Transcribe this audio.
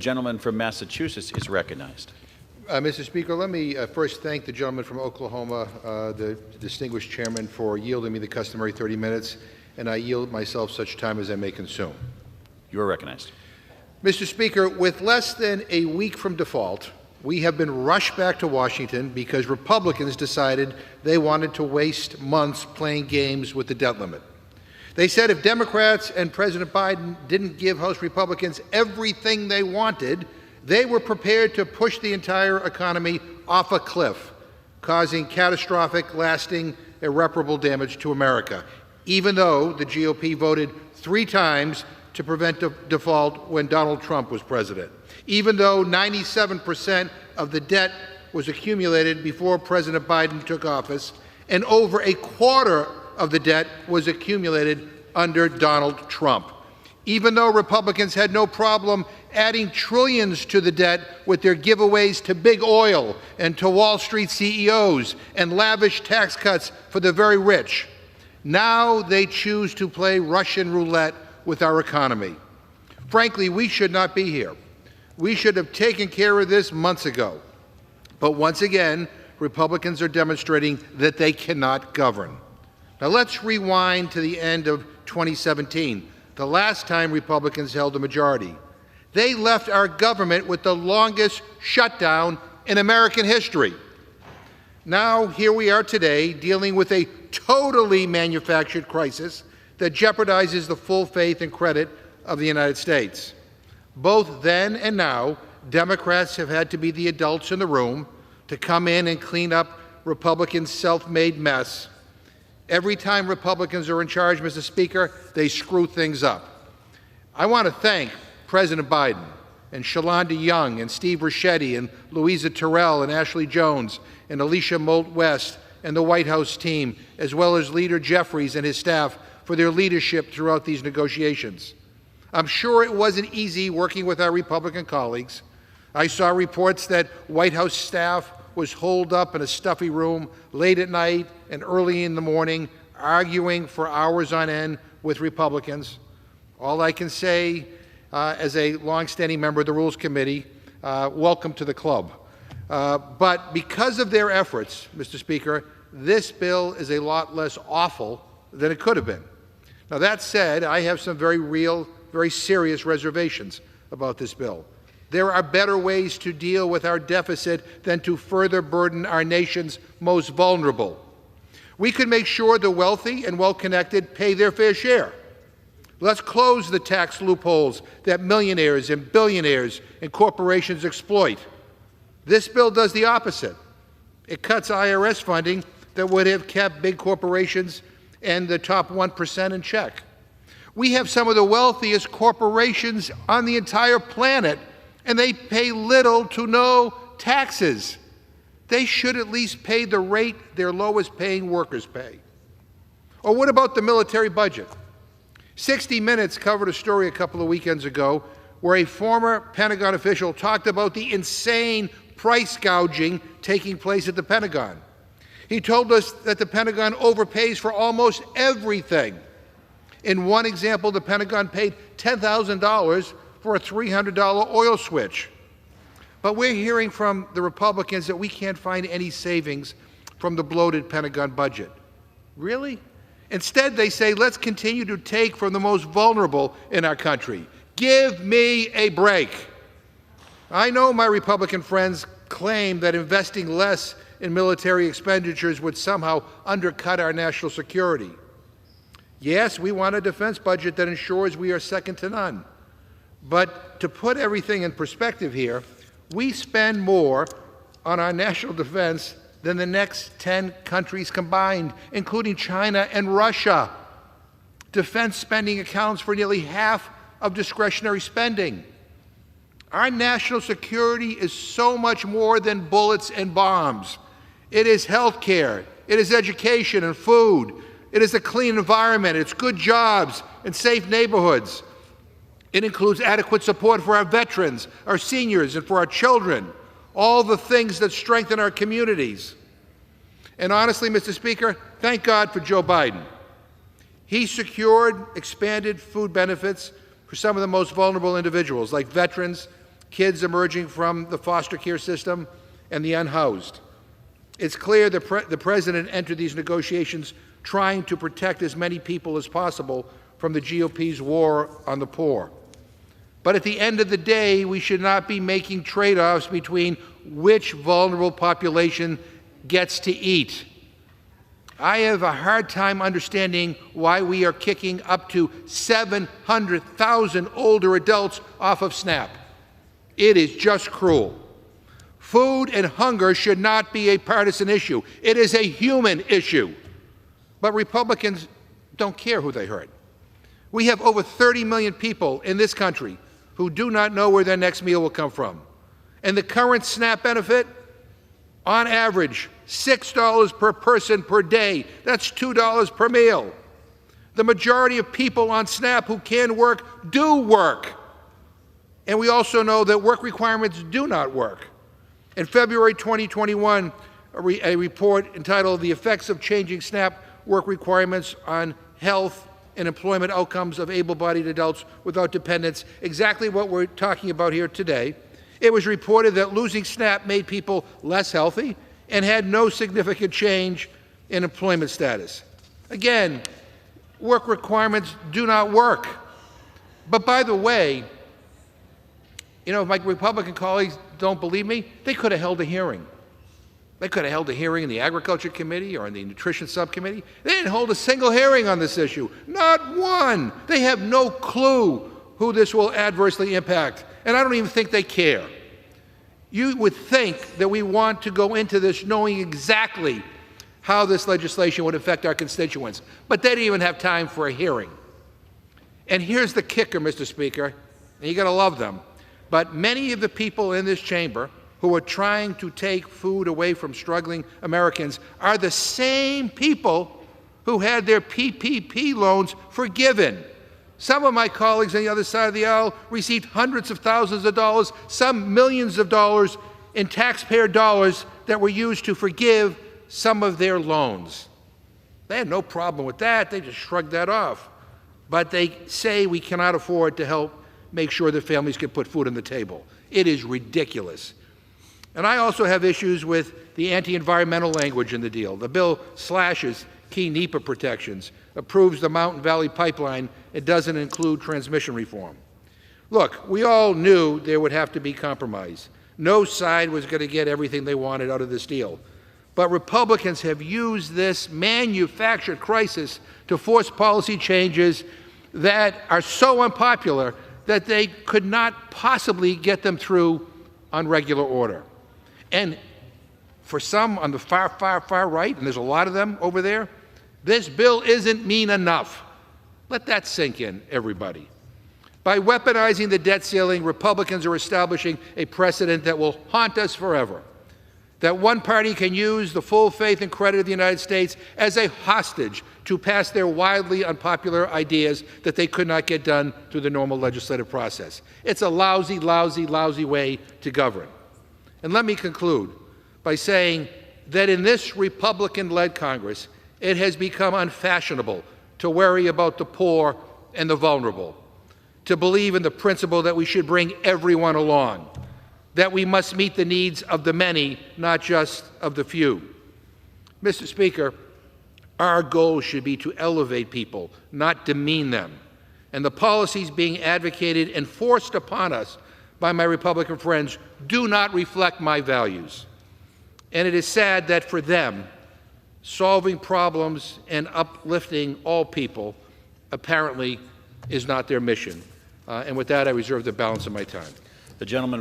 The gentleman from Massachusetts is recognized. Mr. Speaker, let me first thank the gentleman from Oklahoma, the distinguished chairman, for yielding me the customary 30 minutes, and I yield myself such time as I may consume. You are recognized. Mr. Speaker, with less than a week from default, we have been rushed back to Washington because Republicans decided they wanted to waste months playing games with the debt limit. They said if Democrats and President Biden didn't give House Republicans everything they wanted, they were prepared to push the entire economy off a cliff, causing catastrophic, lasting, irreparable damage to America, even though the GOP voted 3 times to prevent default when Donald Trump was president, even though 97% of the debt was accumulated before President Biden took office, and over a quarter of the debt was accumulated under Donald Trump, even though Republicans had no problem adding trillions to the debt with their giveaways to big oil and to Wall Street CEOs and lavish tax cuts for the very rich. Now they choose to play Russian roulette with our economy. Frankly, we should not be here. We should have taken care of this months ago. But once again, Republicans are demonstrating that they cannot govern. Now let's rewind to the end of 2017, the last time Republicans held a majority. They left our government with the longest shutdown in American history. Now, here we are today dealing with a totally manufactured crisis that jeopardizes the full faith and credit of the United States. Both then and now, Democrats have had to be the adults in the room to come in and clean up Republicans' self-made mess. Every time Republicans are in charge, Mr. Speaker, they screw things up. I want to thank President Biden and Shalonda Young and Steve Ricchetti and Louisa Terrell and Ashley Jones and Alicia Moult-West and the White House team, as well as Leader Jeffries and his staff for their leadership throughout these negotiations. I'm sure it wasn't easy working with our Republican colleagues. I saw reports that White House staff was holed up in a stuffy room late at night and early in the morning, arguing for hours on end with Republicans. All I can say, as a longstanding member of the Rules Committee, welcome to the club. But because of their efforts, Mr. Speaker, this bill is a lot less awful than it could have been. Now, that said, I have some very real, very serious reservations about this bill. There are better ways to deal with our deficit than to further burden our nation's most vulnerable. We could make sure the wealthy and well-connected pay their fair share. Let's close the tax loopholes that millionaires and billionaires and corporations exploit. This bill does the opposite. It cuts IRS funding that would have kept big corporations and the top 1% in check. We have some of the wealthiest corporations on the entire planet, and they pay little to no taxes. They should at least pay the rate their lowest paying workers pay. Or what about the military budget? 60 Minutes covered a story a couple of weekends ago where a former Pentagon official talked about the insane price gouging taking place at the Pentagon. He told us that the Pentagon overpays for almost everything. In one example, the Pentagon paid $10,000 for a $300 oil switch. But we're hearing from the Republicans that we can't find any savings from the bloated Pentagon budget. Really? Instead, they say, let's continue to take from the most vulnerable in our country. Give me a break. I know my Republican friends claim that investing less in military expenditures would somehow undercut our national security. Yes, we want a defense budget that ensures we are second to none. But to put everything in perspective here, we spend more on our national defense than the next 10 countries combined, including China and Russia. Defense spending accounts for nearly half of discretionary spending. Our national security is so much more than bullets and bombs. It is health care, it is education and food, it is a clean environment, it's good jobs and safe neighborhoods. It includes adequate support for our veterans, our seniors, and for our children, all the things that strengthen our communities. And honestly, Mr. Speaker, thank God for Joe Biden. He secured expanded food benefits for some of the most vulnerable individuals, like veterans kids emerging from the foster care system, and the unhoused. It's clear the President entered these negotiations trying to protect as many people as possible from the GOP's war on the poor. But at the end of the day, we should not be making trade-offs between which vulnerable population gets to eat. I have a hard time understanding why we are kicking up to 700,000 older adults off of SNAP. It is just cruel. Food and hunger should not be a partisan issue. It is a human issue. But Republicans don't care who they hurt. We have over 30 million people in this country who do not know where their next meal will come from. And the current SNAP benefit, on average, $6 per person per day. That's $2 per meal. The majority of people on SNAP who can work do work. And we also know that work requirements do not work. In February 2021, a report entitled "The Effects of Changing SNAP Work Requirements on Health and Employment Outcomes of Able-Bodied Adults Without Dependents," exactly what we're talking about here today. It was reported that losing SNAP made people less healthy and had no significant change in employment status. Again, work requirements do not work. But by the way, you know, if my Republican colleagues don't believe me, they could have held a hearing. They could have held a hearing in the Agriculture Committee or in the Nutrition Subcommittee. They didn't hold a single hearing on this issue, not one. They have no clue who this will adversely impact, and I don't even think they care. You would think that we want to go into this knowing exactly how this legislation would affect our constituents, but they didn't even have time for a hearing. And here's the kicker, Mr. Speaker, and you gotta love them, but many of the people in this chamber who are trying to take food away from struggling Americans are the same people who had their PPP loans forgiven. Some of my colleagues on the other side of the aisle received hundreds of thousands of dollars, some millions of dollars in taxpayer dollars that were used to forgive some of their loans. They had no problem with that. They just shrugged that off. But they say we cannot afford to help make sure that families can put food on the table. It is ridiculous. And I also have issues with the anti-environmental language in the deal. The bill slashes key NEPA protections, approves the Mountain Valley Pipeline, it doesn't include transmission reform. Look, we all knew there would have to be compromise. No side was going to get everything they wanted out of this deal. But Republicans have used this manufactured crisis to force policy changes that are so unpopular that they could not possibly get them through on regular order. And for some on the far, far, far right, and there's a lot of them over there, this bill isn't mean enough. Let that sink in, everybody. By weaponizing the debt ceiling, Republicans are establishing a precedent that will haunt us forever. That one party can use the full faith and credit of the United States as a hostage to pass their wildly unpopular ideas that they could not get done through the normal legislative process. It's a lousy, lousy, lousy way to govern. And let me conclude by saying that in this Republican-led Congress, it has become unfashionable to worry about the poor and the vulnerable, to believe in the principle that we should bring everyone along, that we must meet the needs of the many, not just of the few. Mr. Speaker, our goal should be to elevate people, not demean them. And the policies being advocated and forced upon us by my Republican friends do not reflect my values. And it is sad that for them, solving problems and uplifting all people apparently is not their mission. And with that, I reserve the balance of my time. The gentleman